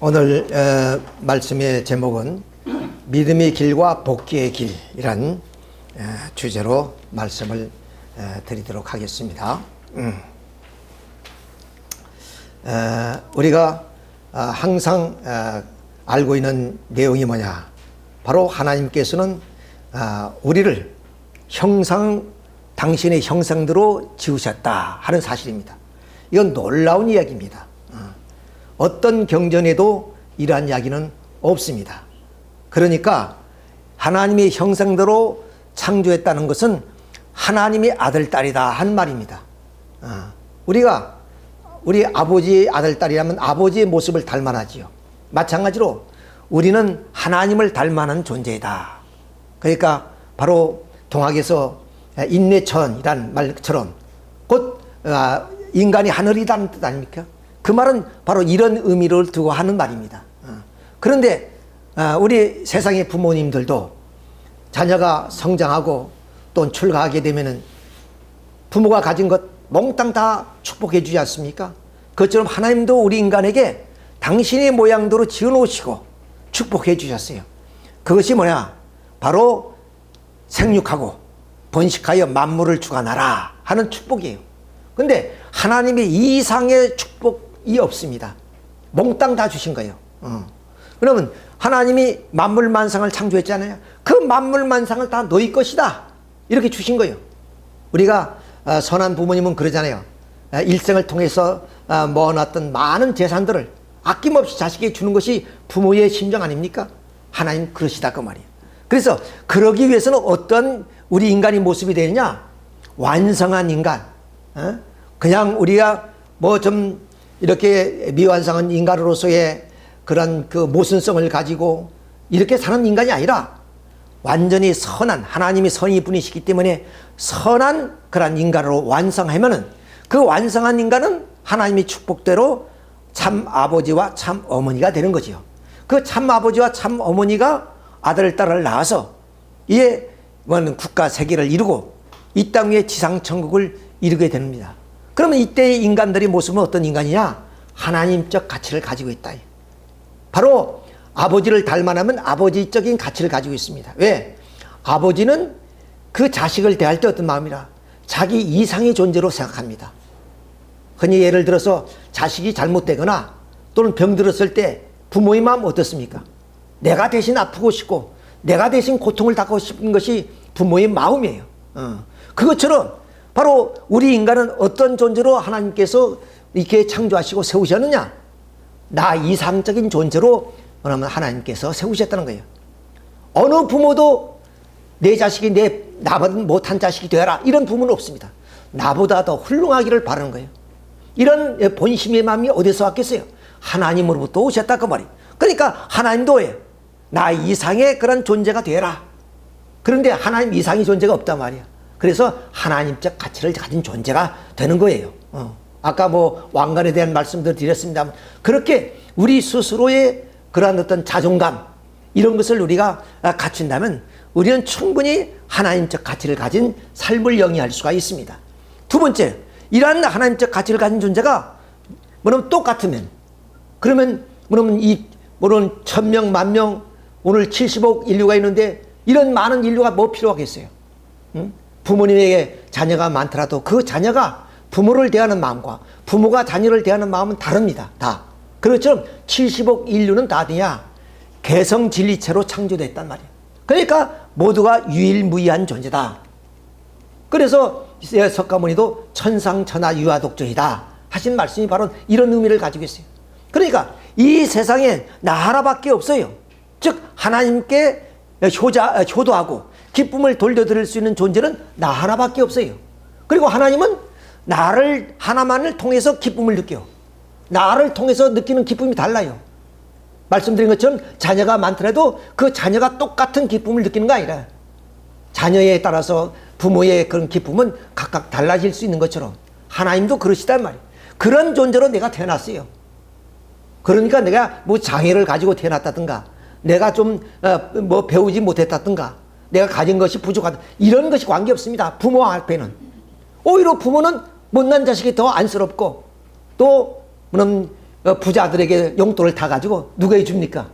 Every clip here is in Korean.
오늘 말씀의 제목은 믿음의 길과 복귀의 길이란 주제로 말씀을 드리도록 하겠습니다. 우리가 항상 알고 있는 내용이 뭐냐? 바로 하나님께서는 우리를 당신의 형상대로 지으셨다 하는 사실입니다. 이건 놀라운 이야기입니다. 어떤 경전에도 이러한 이야기는 없습니다. 그러니까 하나님의 형상대로 창조했다는 것은 하나님의 아들, 딸이다 한 말입니다. 우리가 우리 아버지의 아들, 딸이라면 아버지의 모습을 닮아나지요. 마찬가지로 우리는 하나님을 닮아난 존재이다. 그러니까 바로 동학에서 인내천이란 말처럼 곧 인간이 하늘이라는 뜻 아닙니까? 그 말은 바로 이런 의미를 두고 하는 말입니다. 그런데 우리 세상의 부모님들도 자녀가 성장하고 또 출가하게 되면은 부모가 가진 것 몽땅 다 축복해 주지 않습니까? 그것처럼 하나님도 우리 인간에게 당신의 모양대로 지어 놓으시고 축복해 주셨어요. 그것이 뭐냐? 바로 생육하고 번식하여 만물을 주관하라 하는 축복이에요. 근데 하나님의 이상의 축복이 없습니다. 몽땅 다 주신 거예요. 그러면 하나님이 만물 만상을 창조했잖아요. 그 만물 만상을 다 너희 것이다 이렇게 주신 거예요. 우리가 선한 부모님은 그러잖아요. 일생을 통해서 모아놨던 많은 재산들을 아낌없이 자식에게 주는 것이 부모의 심정 아닙니까? 하나님 그러시다 그 말이에요. 그래서 그러기 위해서는 어떤 우리 인간의 모습이 되느냐? 완성한 인간. 그냥 우리가 뭐 좀 이렇게 미완성한 인간으로서의 그런 그 모순성을 가지고 이렇게 사는 인간이 아니라 완전히 선한 하나님이 선이 분이시기 때문에 선한 그런 인간으로 완성하면은 그 완성한 인간은 하나님의 축복대로 참 아버지와 참 어머니가 되는 거지요. 그 참 아버지와 참 어머니가 아들, 딸을 낳아서 이에 국가 세계를 이루고 이 땅 위에 지상천국을 이루게 됩니다. 그러면 이때의 인간들의 모습은 어떤 인간이냐? 하나님적 가치를 가지고 있다. 바로 아버지를 닮아나면 아버지적인 가치를 가지고 있습니다. 왜? 아버지는 그 자식을 대할 때 어떤 마음이라? 자기 이상의 존재로 생각합니다. 흔히 예를 들어서 자식이 잘못되거나 또는 병들었을 때 부모의 마음 어떻습니까? 내가 대신 아프고 싶고 내가 대신 고통을 받고 싶은 것이 부모의 마음이에요. 그것처럼 바로 우리 인간은 어떤 존재로 하나님께서 이렇게 창조하시고 세우셨느냐? 나 이상적인 존재로 하나님께서 세우셨다는 거예요. 어느 부모도 내 자식이 나보다 못한 자식이 되어라 이런 부모는 없습니다. 나보다 더 훌륭하기를 바라는 거예요. 이런 본심의 마음이 어디서 왔겠어요? 하나님으로부터 오셨다 그 말이에요. 그러니까 하나님도 왜? 나 이상의 그런 존재가 되어라. 그런데 하나님 이상의 존재가 없단 말이야. 그래서 하나님적 가치를 가진 존재가 되는 거예요. 아까 뭐 왕관에 대한 말씀도 드렸습니다만 그렇게 우리 스스로의 그러한 어떤 자존감 이런 것을 우리가 갖춘다면 우리는 충분히 하나님적 가치를 가진 삶을 영위할 수가 있습니다. 두 번째, 이러한 하나님적 가치를 가진 존재가 뭐냐면 똑같으면 그러면 물론 1000명, 10,000명 오늘 70억 인류가 있는데 이런 많은 인류가 뭐 필요하겠어요? 부모님에게 자녀가 많더라도 그 자녀가 부모를 대하는 마음과 부모가 자녀를 대하는 마음은 다릅니다. 다. 그렇죠. 70억 인류는 다 어디냐? 개성진리체로 창조됐단 말이에요. 그러니까 모두가 유일무이한 존재다. 그래서 석가모니도 천상천하 유아독존이다 하신 말씀이 바로 이런 의미를 가지고 있어요. 그러니까 이 세상에 나 하나밖에 없어요. 즉 하나님께 효도하고 기쁨을 돌려드릴 수 있는 존재는 나 하나밖에 없어요. 그리고 하나님은 나를 하나만을 통해서 기쁨을 느껴요. 나를 통해서 느끼는 기쁨이 달라요. 말씀드린 것처럼 자녀가 많더라도 그 자녀가 똑같은 기쁨을 느끼는 거 아니라 자녀에 따라서 부모의 그런 기쁨은 각각 달라질 수 있는 것처럼 하나님도 그러시단 말이에요. 그런 존재로 내가 태어났어요. 그러니까 내가 뭐 장애를 가지고 태어났다든가 내가 좀 뭐 배우지 못했다든가 내가 가진 것이 부족하다 이런 것이 관계없습니다. 부모 앞에는 오히려 부모는 못난 자식이 더 안쓰럽고 또 부자들에게 용돈을 다 가지고 누구에게 줍니까?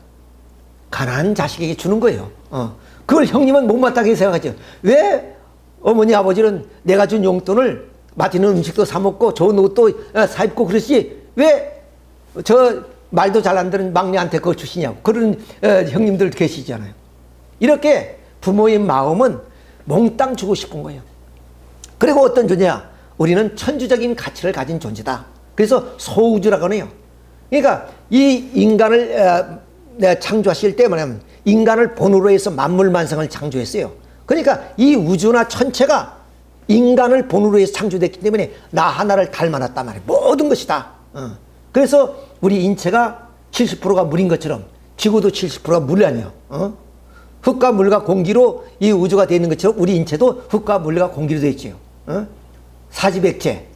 가난한 자식에게 주는 거예요. 그걸 형님은 못마땅하게 생각하죠. 왜 어머니 아버지는 내가 준 용돈을 맛있는 음식도 사 먹고 좋은 옷도 사 입고 그러지 왜 저 말도 잘 안 되는 막내한테 그걸 주시냐고 그런 형님들 계시잖아요. 이렇게 부모의 마음은 몽땅 주고 싶은 거예요. 그리고 어떤 존재야? 우리는 천주적인 가치를 가진 존재다. 그래서 소우주라고 해요. 그러니까 이 인간을 창조하실 때 뭐냐면 인간을 본으로 해서 만물만상을 창조했어요. 그러니까 이 우주나 천체가 인간을 본으로 해서 창조됐기 때문에 나 하나를 닮아놨단 말이에요. 모든 것이 다. 그래서 우리 인체가 70%가 물인 것처럼 지구도 70%가 물이 아니에요. 흙과 물과 공기로 이 우주가 되어 있는 것처럼 우리 인체도 흙과 물과 공기로 되어 있지요. 사지백체,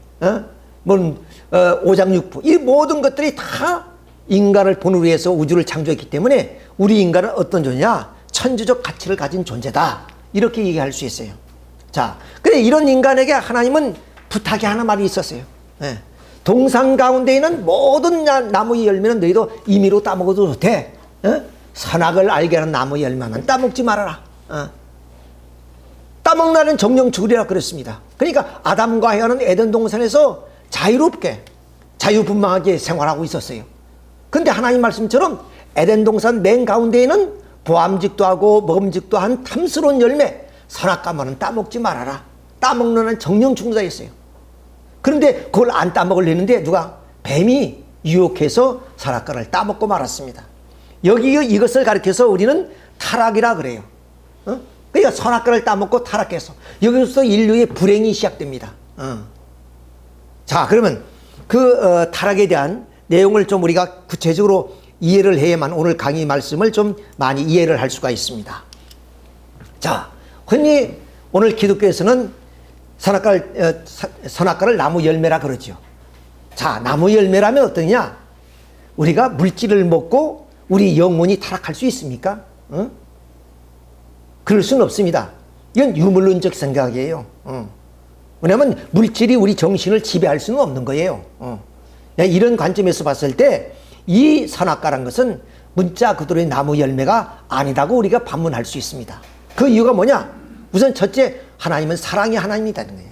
오장육부, 이 모든 것들이 다 인간을 본으로 해서 우주를 창조했기 때문에 우리 인간은 어떤 존재냐? 천주적 가치를 가진 존재다. 이렇게 얘기할 수 있어요. 자, 근데 이런 인간에게 하나님은 부탁이 하나 말이 있었어요. 동산 가운데 있는 모든 나무의 열매는 너희도 임의로 따먹어도 돼. 선악을 알게 하는 나무의 열매는 따먹지 말아라. 따먹나는 정령 죽으리라 그랬습니다. 그러니까 아담과 하와는 에덴 동산에서 자유롭게 자유분방하게 생활하고 있었어요. 근데 하나님 말씀처럼 에덴 동산 맨 가운데에는 보암직도 하고 먹음직도 한 탐스러운 열매 선악과만은 따먹지 말아라. 따먹는 정령 죽는다 했어요. 그런데 그걸 안 따먹으려는데 누가? 뱀이 유혹해서 선악과를 따먹고 말았습니다. 여기 이것을 가리켜서 우리는 타락이라 그래요. 그러니까 선악과를 따먹고 타락해서 여기서 인류의 불행이 시작됩니다. 자, 그러면 그 타락에 대한 내용을 좀 우리가 구체적으로 이해를 해야만 오늘 강의 말씀을 좀 많이 이해를 할 수가 있습니다. 자, 흔히 오늘 기독교에서는 선악과를 나무 열매라 그러죠. 자, 나무 열매라면 어떠냐? 우리가 물질을 먹고 우리 영혼이 타락할 수 있습니까? 그럴 수는 없습니다. 이건 유물론적 생각이에요. 왜냐하면 물질이 우리 정신을 지배할 수는 없는 거예요. 이런 관점에서 봤을 때 이 선악과란 것은 문자 그대로의 나무 열매가 아니다고 우리가 반문할 수 있습니다. 그 이유가 뭐냐? 우선 첫째, 하나님은 사랑의 하나님이라는 거예요.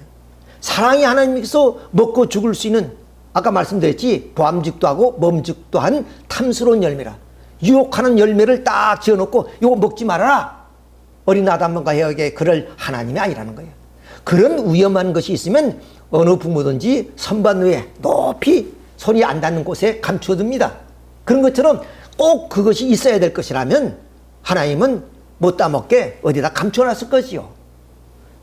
사랑의 하나님께서 먹고 죽을 수 있는, 아까 말씀드렸지, 보암직도 하고 멈직도 한 탐스러운 열매라. 유혹하는 열매를 딱 지어놓고 이거 먹지 말아라. 어린 아담과 하와에게 그럴 하나님이 아니라는 거예요. 그런 위험한 것이 있으면 어느 부모든지 선반 위에 높이 손이 안 닿는 곳에 감추어둡니다. 그런 것처럼 꼭 그것이 있어야 될 것이라면 하나님은 못 따먹게 어디다 감춰놨을 것이요.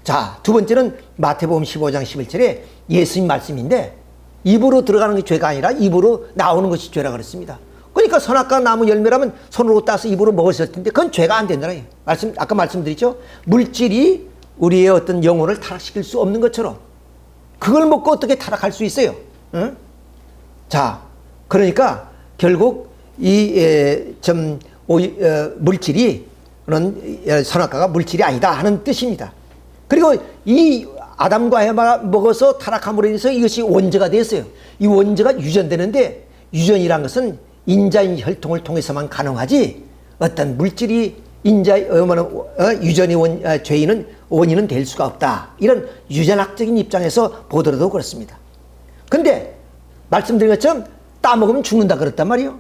자, 두 번째는 마태복음 15장 11절에 예수님 말씀인데 입으로 들어가는 게 죄가 아니라 입으로 나오는 것이 죄라 그랬습니다. 그러니까 선악과 나무 열매라면 손으로 따서 입으로 먹었을 텐데 그건 죄가 안 된다는 거예요. 아까 말씀드렸죠. 물질이 우리의 어떤 영혼을 타락시킬 수 없는 것처럼 그걸 먹고 어떻게 타락할 수 있어요? 응? 자, 그러니까 결국 이 물질이 그런 선악과가 물질이 아니다 하는 뜻입니다. 그리고 이 아담과 해마가 먹어서 타락함으로 인해서 이것이 원죄가 됐어요. 이 원죄가 유전되는데 유전이란 것은 인자인 혈통을 통해서만 가능하지 어떤 물질이 유전의 죄인은 원인은 될 수가 없다. 이런 유전학적인 입장에서 보더라도 그렇습니다. 근데 말씀드린 것처럼 따먹으면 죽는다 그랬단 말이에요.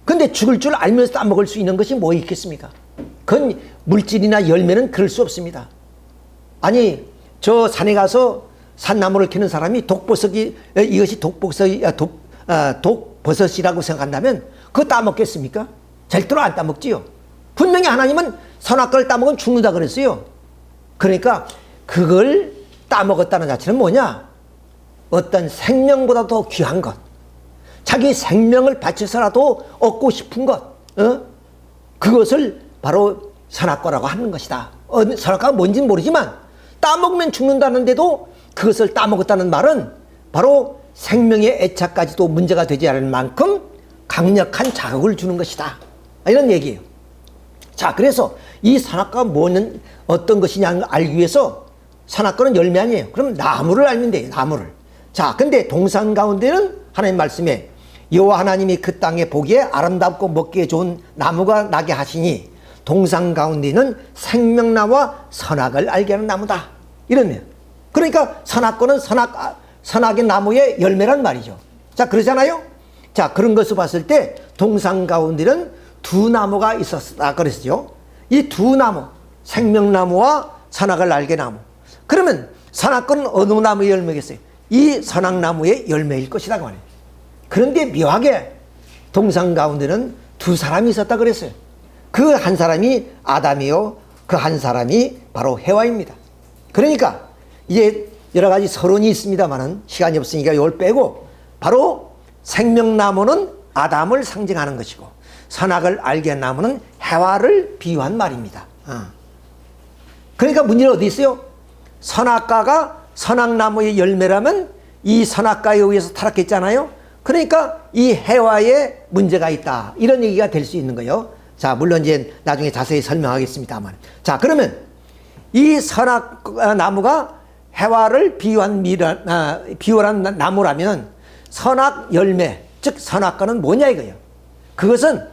근데 죽을 줄 알면서 따먹을 수 있는 것이 뭐 있겠습니까? 그건 물질이나 열매는 그럴 수 없습니다. 아니, 저 산에 가서 산나무를 캐는 사람이 이것이 독버섯이라고 생각한다면 그거 따먹겠습니까? 절대로 안 따먹지요. 분명히 하나님은 선악과를 따먹으면 죽는다 그랬어요. 그러니까 그걸 따먹었다는 자체는 뭐냐? 어떤 생명보다 더 귀한 것, 자기 생명을 바쳐서라도 얻고 싶은 것, 그것을 바로 선악과라고 하는 것이다. 선악과가 뭔지는 모르지만 따먹으면 죽는다는데도 그것을 따먹었다는 말은 바로 생명의 애착까지도 문제가 되지 않을 만큼 강력한 자극을 주는 것이다. 이런 얘기예요. 자, 그래서 이 선악과가 뭐는 어떤 것이냐 알기 위해서 선악과는 열매 아니에요. 그럼 나무를 알면 돼요. 나무를. 자, 근데 동산 가운데는 하나님 말씀에 여호와 하나님이 그 땅에 보기에 아름답고 먹기에 좋은 나무가 나게 하시니 동산 가운데는 생명나무와 선악을 알게 하는 나무다. 이러네요. 그러니까 선악과는 선악의 나무의 열매란 말이죠. 자, 그러잖아요. 자, 그런 것을 봤을 때 동산 가운데는 두 나무가 있었다 그랬죠. 이 두 나무, 생명나무와 선악을 알게 나무. 그러면 선악과는 어느 나무의 열매겠어요? 이 선악나무의 열매일 것이다 그 말이에요. 그런데 묘하게 동산 가운데는 두 사람이 있었다 그랬어요. 그 한 사람이 아담이요, 그 한 사람이 바로 해와입니다. 그러니까 이제 여러 가지 서론이 있습니다만은 시간이 없으니까 이걸 빼고, 바로 생명나무는 아담을 상징하는 것이고 선악을 알게 한 나무는 해와를 비유한 말입니다. 그러니까 문제는 어디 있어요? 선악과가 선악나무의 열매라면 이 선악과에 의해서 타락했잖아요. 그러니까 이 해와에 문제가 있다, 이런 얘기가 될 수 있는 거예요. 자, 물론 이제 나중에 자세히 설명하겠습니다만. 자, 그러면 이 선악나무가 해와를 비유한 나무라면 선악 열매, 즉 선악과는 뭐냐 이거예요. 그것은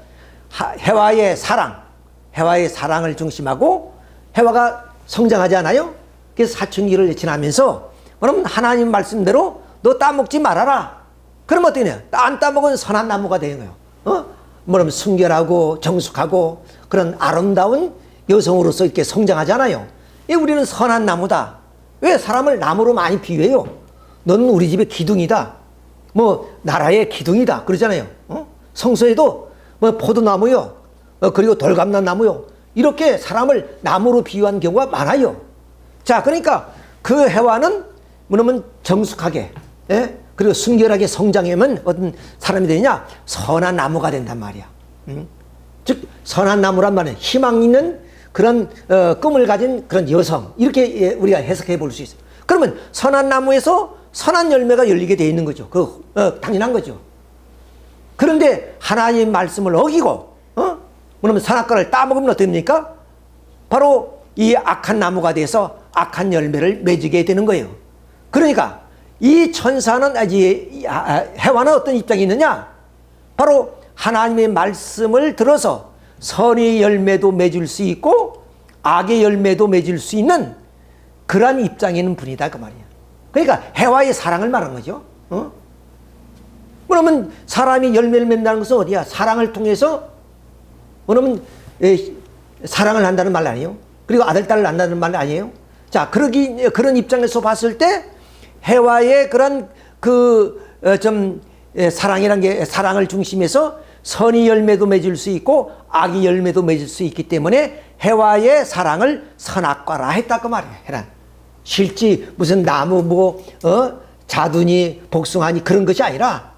해와의 사랑을 중심하고, 해와가 성장하지 않아요? 그래서 사춘기를 지나면서 그럼 하나님 말씀대로 너 따먹지 말아라. 그럼 어떻게 돼요? 안 따먹은 선한 나무가 되는 거예요. 뭐냐면 순결하고 정숙하고 그런 아름다운 여성으로서 이렇게 성장하잖아요. 우리는 선한 나무다. 왜 사람을 나무로 많이 비유해요? 너는 우리 집의 기둥이다. 뭐 나라의 기둥이다 그러잖아요. 성서에도 뭐 포도나무요, 그리고 돌감난 나무요, 이렇게 사람을 나무로 비유한 경우가 많아요. 자, 그러니까 그 해와는 뭐냐면 정숙하게, 그리고 순결하게 성장하면 어떤 사람이 되느냐? 선한 나무가 된단 말이야. 즉 선한 나무란 말은 희망 있는 그런 꿈을 가진 그런 여성, 이렇게 우리가 해석해 볼 수 있어요. 그러면 선한 나무에서 선한 열매가 열리게 돼 있는 거죠. 당연한 거죠. 그런데 하나님 말씀을 어기고 그러면 선악과를 따먹으면 어떻습니까? 바로 이 악한 나무가 돼서 악한 열매를 맺게 되는 거예요. 그러니까 이 천사는, 해와는 어떤 입장이 있느냐? 바로 하나님의 말씀을 들어서 선의 열매도 맺을 수 있고 악의 열매도 맺을 수 있는 그러한 입장에 있는 분이다 그 말이야. 그러니까 해와의 사랑을 말한 거죠. 그러면 사람이 열매를 맺는다는 것은 어디야? 사랑을 통해서, 그러면 사랑을 한다는 말 아니에요? 그리고 아들, 딸을 낳는다는 말 아니에요? 자, 그런 입장에서 봤을 때 해와의 그런 사랑이란 게, 사랑을 중심해서 선의 열매도 맺을 수 있고 악의 열매도 맺을 수 있기 때문에 해와의 사랑을 선악과라 했다 그 말이에요. 해란. 실제 무슨 나무 자두니 복숭아니 그런 것이 아니라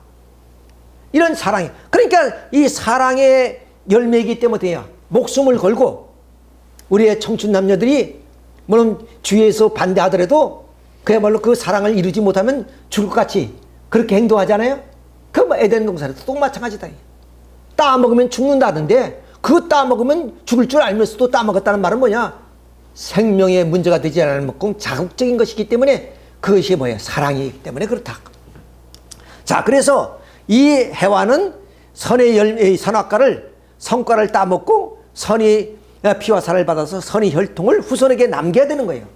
이런 사랑이, 그러니까 이 사랑의 열매이기 때문에 목숨을 걸고 우리의 청춘 남녀들이 물론 주위에서 반대하더라도 그야말로 그 사랑을 이루지 못하면 죽을 것 같이 그렇게 행동하잖아요. 에덴 동산에도 또 마찬가지다. 따먹으면 죽는다던데, 그거 따먹으면 죽을 줄 알면서도 따먹었다는 말은 뭐냐? 생명에 문제가 되지 않을 만큼 자극적인 것이기 때문에 그것이 뭐예요? 사랑이기 때문에 그렇다. 자, 그래서 이 해와는 선의 선악과를, 성과를 따먹고 선의 피와 살을 받아서 선의 혈통을 후손에게 남겨야 되는 거예요.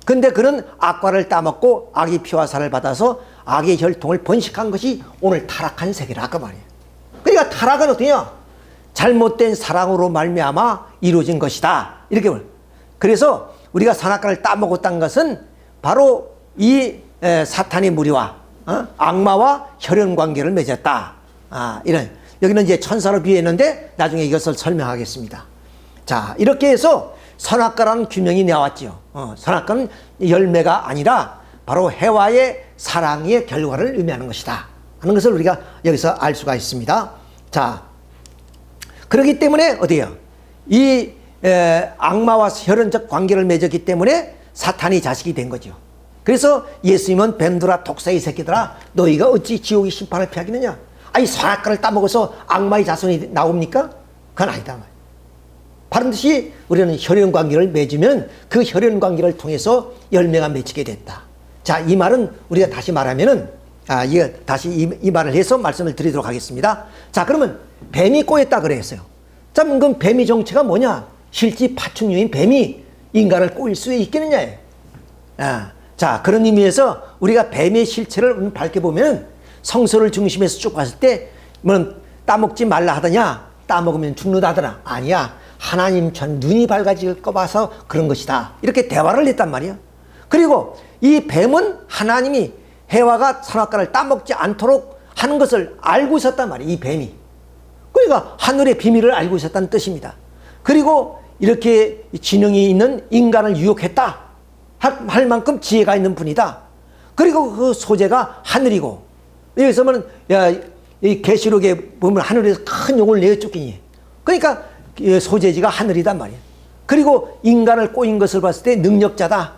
근데 그는 악과를 따먹고 악의 피와 살을 받아서 악의 혈통을 번식한 것이 오늘 타락한 세계라 그 말이에요. 그러니까 타락은 어떠냐? 잘못된 사랑으로 말미암아 이루어진 것이다, 이렇게 말. 그래서 우리가 선악과를 따먹었다는 것은 바로 이 사탄의 무리와 악마와 혈연 관계를 맺었다. 이런, 여기는 이제 천사로 비유했는데 나중에 이것을 설명하겠습니다. 자, 이렇게 해서 선악과라는 규명이 나왔죠. 선악과는 열매가 아니라 바로 해와의 사랑의 결과를 의미하는 것이다 하는 것을 우리가 여기서 알 수가 있습니다. 자, 그렇기 때문에 어디에요? 이 악마와 혈연적 관계를 맺었기 때문에 사탄이 자식이 된 거죠. 그래서 예수님은 뱀들아 독사의 새끼들아 너희가 어찌 지옥의 심판을 피하겠느냐? 아니, 선악과를 따먹어서 악마의 자손이 나옵니까? 그건 아니다. 반드시 우리는 혈연 관계를 맺으면 그 혈연 관계를 통해서 열매가 맺히게 됐다. 자, 이 말은 우리가 다시 말하면은 이거 다시 이 말을 해서 말씀을 드리도록 하겠습니다. 자, 그러면 뱀이 꼬였다 그랬어요. 자, 그럼 뱀의 정체가 뭐냐? 실제 파충류인 뱀이 인간을 꼬일 수 있겠느냐? 자, 그런 의미에서 우리가 뱀의 실체를 밝혀보면 성서를 중심해서 쭉 봤을 때, 뭐, 따먹지 말라 하더냐? 따먹으면 죽는다 하더나? 아니야. 하나님 전 눈이 밝아질 거 봐서 그런 것이다. 이렇게 대화를 했단 말이야. 그리고 이 뱀은 하나님이 해와가 선악과를 따먹지 않도록 하는 것을 알고 있었단 말이야. 이 뱀이. 그러니까 하늘의 비밀을 알고 있었다는 뜻입니다. 그리고 이렇게 지능이 있는 인간을 유혹했다 할 만큼 지혜가 있는 분이다. 그리고 그 소재가 하늘이고, 여기서 보면 이 계시록에 보면 하늘에서 큰 용을 내어 쫓기니, 그러니까 소재지가 하늘이단 말이야. 그리고 인간을 꼬인 것을 봤을 때 능력자다.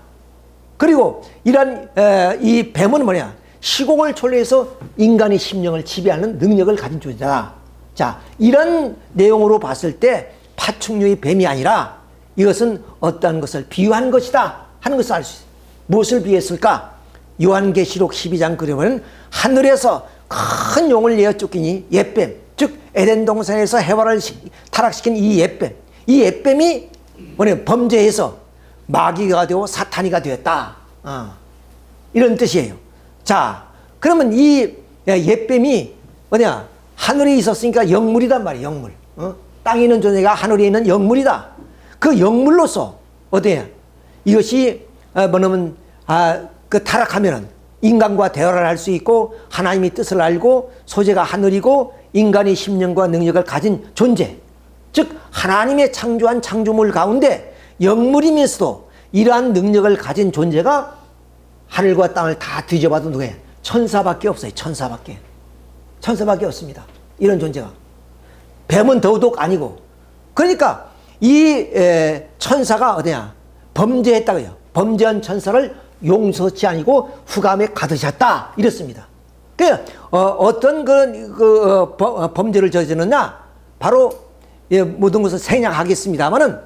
그리고 이런 이 뱀은 뭐냐? 시공을 초래해서 인간의 심령을 지배하는 능력을 가진 존재다. 자, 이런 내용으로 봤을 때 파충류의 뱀이 아니라 이것은 어떠한 것을 비유한 것이다 하는 것을 알 수 있어요. 무엇을 비유했을까? 요한계시록 12장 그러면 하늘에서 큰 용을 내어 쫓기니 옛뱀, 즉 에덴 동산에서 해와를 타락시킨 이 옛뱀, 이 옛뱀이 뭐냐? 범죄해서 마귀가 되고 사탄이가 되었다. 이런 뜻이에요. 자, 그러면 이 옛뱀이 뭐냐? 하늘에 있었으니까 영물이단 말이에요. 영물. 땅에 있는 존재가 하늘에 있는 영물이다. 그 영물로서 어때요? 이것이 뭐냐면 그 타락하면은 인간과 대화를 할 수 있고 하나님의 뜻을 알고 소재가 하늘이고 인간의 심령과 능력을 가진 존재, 즉 하나님의 창조한 창조물 가운데 영물이면서도 이러한 능력을 가진 존재가 하늘과 땅을 다 뒤져봐도 누구예요? 천사밖에 없어요. 천사밖에 없습니다. 이런 존재가. 뱀은 더더욱 아니고. 그러니까 이 천사가 어디냐? 범죄했다고요. 범죄한 천사를 용서치 아니고 후감에 가두셨다. 이렇습니다. 그러니까 어떤 그런 범죄를 저지르느냐? 바로 모든 것을 생략하겠습니다만은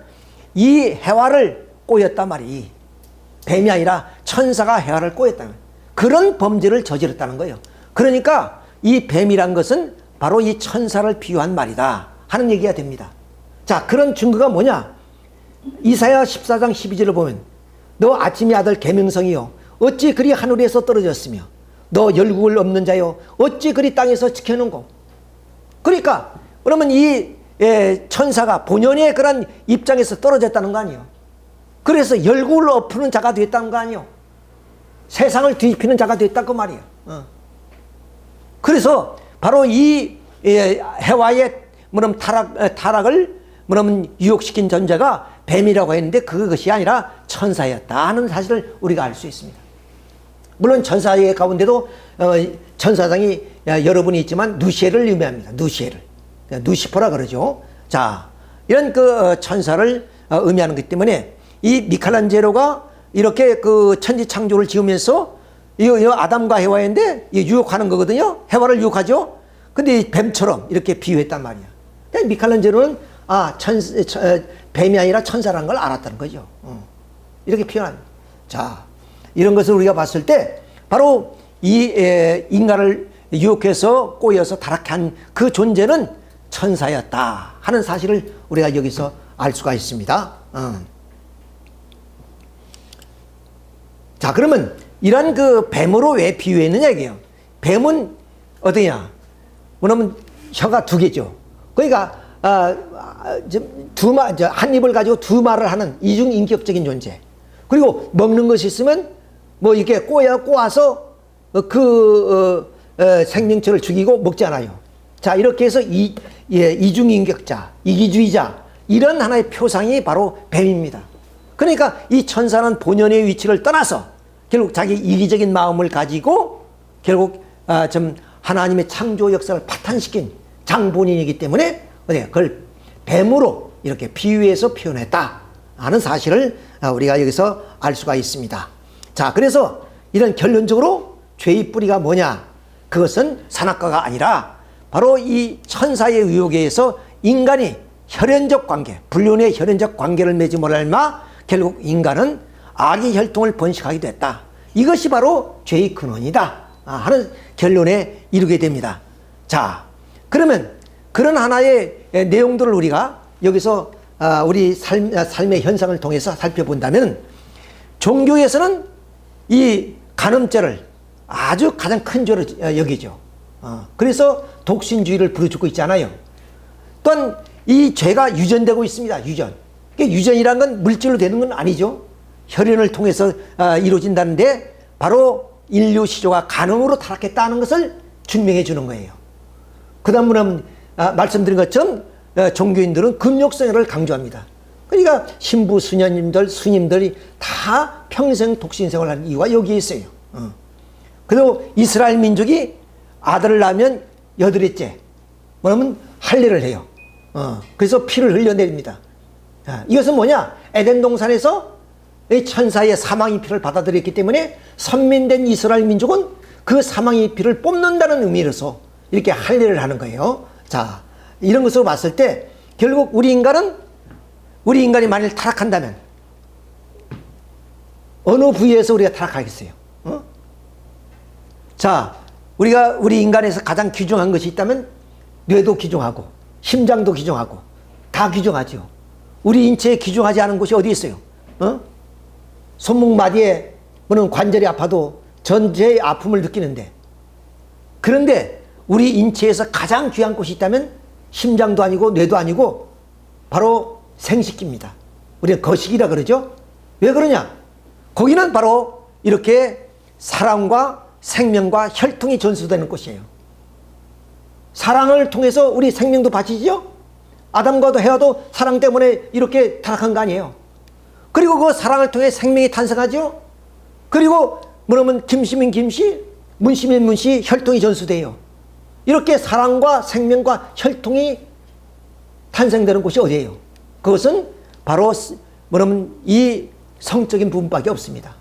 이 해와를 꼬였단 말이 뱀이 아니라 천사가 해와를 꼬였다는 거예요. 그런 범죄를 저질렀다는 거예요. 그러니까 이 뱀이란 것은 바로 이 천사를 비유한 말이다 하는 얘기가 됩니다. 자, 그런 증거가 뭐냐? 이사야 14장 12절을 보면 너 아침의 아들 계명성이요 어찌 그리 하늘에서 떨어졌으며 너 열국을 없는 자요 어찌 그리 땅에서 지켜놓고. 그러니까 그러면 이 천사가 본연의 그런 입장에서 떨어졌다는 거 아니에요. 그래서 열국을 엎는 자가 됐다는 거 아니에요. 세상을 뒤집히는 자가 됐다고 말이에요. 그래서 바로 이 해와의 뭐냐면 타락을 뭐냐면 유혹시킨 존재가 뱀이라고 했는데 그것이 아니라 천사였다 하는 사실을 우리가 알 수 있습니다. 물론 천사의 가운데도 천사장이 여러 분이 있지만 누시엘을 의미합니다. 누시엘을. 누시퍼라 그러죠. 자, 이런 그 천사를 의미하는 것 때문에 이 미켈란젤로가 이렇게 그 천지 창조를 지으면서 이 아담과 해와인데 유혹하는 거거든요. 해와를 유혹하죠. 근데 이 뱀처럼 이렇게 비유했단 말이야. 근데 미켈란젤로는 뱀이 아니라 천사라는 걸 알았다는 거죠. 이렇게 표현합니다. 자, 이런 것을 우리가 봤을 때 바로 이 인간을 유혹해서 꼬여서 타락해 한 그 존재는 천사였다 하는 사실을 우리가 여기서 알 수가 있습니다. 자, 그러면 이런 그 뱀으로 왜 비유했느냐 이게요. 뱀은 어디냐? 뭐냐면 혀가 두 개죠. 그러니까 한 입을 가지고 두 말을 하는 이중인격적인 존재. 그리고 먹는 것이 있으면 뭐 이렇게 꼬아서 생명체를 죽이고 먹지 않아요. 자, 이렇게 해서 이중인격자, 이기주의자, 이런 하나의 표상이 바로 뱀입니다. 그러니까 이 천사는 본연의 위치를 떠나서 결국 자기 이기적인 마음을 가지고 결국 좀 하나님의 창조 역사를 파탄시킨 장본인이기 때문에 그걸 뱀으로 이렇게 비유해서 표현했다 하는 사실을 우리가 여기서 알 수가 있습니다. 자, 그래서 이런 결론적으로 죄의 뿌리가 뭐냐? 그것은 선악과가 아니라 바로 이 천사의 의혹에 의해서 인간이 혈연적 관계, 불륜의 혈연적 관계를 맺지 못할마 결국 인간은 악의 혈통을 번식하게 됐다. 이것이 바로 죄의 근원이다 하는 결론에 이르게 됩니다. 자, 그러면 그런 하나의 내용들을 우리가 여기서 우리 삶의 현상을 통해서 살펴본다면, 종교에서는 이 간음죄를 아주 가장 큰 죄로 여기죠. 그래서 독신주의를 부르짖고 있잖아요. 또한 이 죄가 유전되고 있습니다. 유전이란 건 물질로 되는 건 아니죠. 혈연을 통해서 이루어진다는데, 바로 인류 시조가 간음으로 타락했다는 것을 증명해 주는 거예요. 그 다음은 말씀드린 것처럼 종교인들은 금욕생활을 강조합니다. 그러니까 신부, 수녀님들, 스님들이 다 평생 독신생활을 하는 이유가 여기에 있어요. 그리고 이스라엘 민족이 아들을 낳으면 여드레째, 뭐냐면 할례를 해요. 그래서 피를 흘려내립니다. 이것은 뭐냐? 에덴 동산에서 천사의 사망의 피를 받아들였기 때문에 선민된 이스라엘 민족은 그 사망의 피를 뽑는다는 의미로서 이렇게 할례를 하는 거예요. 자, 이런 것으로 봤을 때 결국 우리 인간이 만일 타락한다면 어느 부위에서 우리가 타락하겠어요? 자, 우리 인간에서 가장 귀중한 것이 있다면 뇌도 귀중하고 심장도 귀중하고 다 귀중하죠. 우리 인체에 귀중하지 않은 곳이 어디 있어요? 손목마디에 뭐는 관절이 아파도 전체의 아픔을 느끼는데, 그런데 우리 인체에서 가장 귀한 곳이 있다면 심장도 아니고 뇌도 아니고 바로 생식기입니다. 우리가 거식이라 그러죠. 왜 그러냐? 거기는 바로 이렇게 사랑과 생명과 혈통이 전수되는 곳이에요. 사랑을 통해서 우리 생명도 바치죠. 아담과도 해와도 사랑 때문에 이렇게 타락한 거 아니에요. 그리고 그 사랑을 통해 생명이 탄생하죠. 그리고 뭐냐면 김씨면 김씨, 문씨면 문씨, 혈통이 전수돼요. 이렇게 사랑과 생명과 혈통이 탄생되는 곳이 어디예요? 그것은 바로 뭐냐면 이 성적인 부분밖에 없습니다.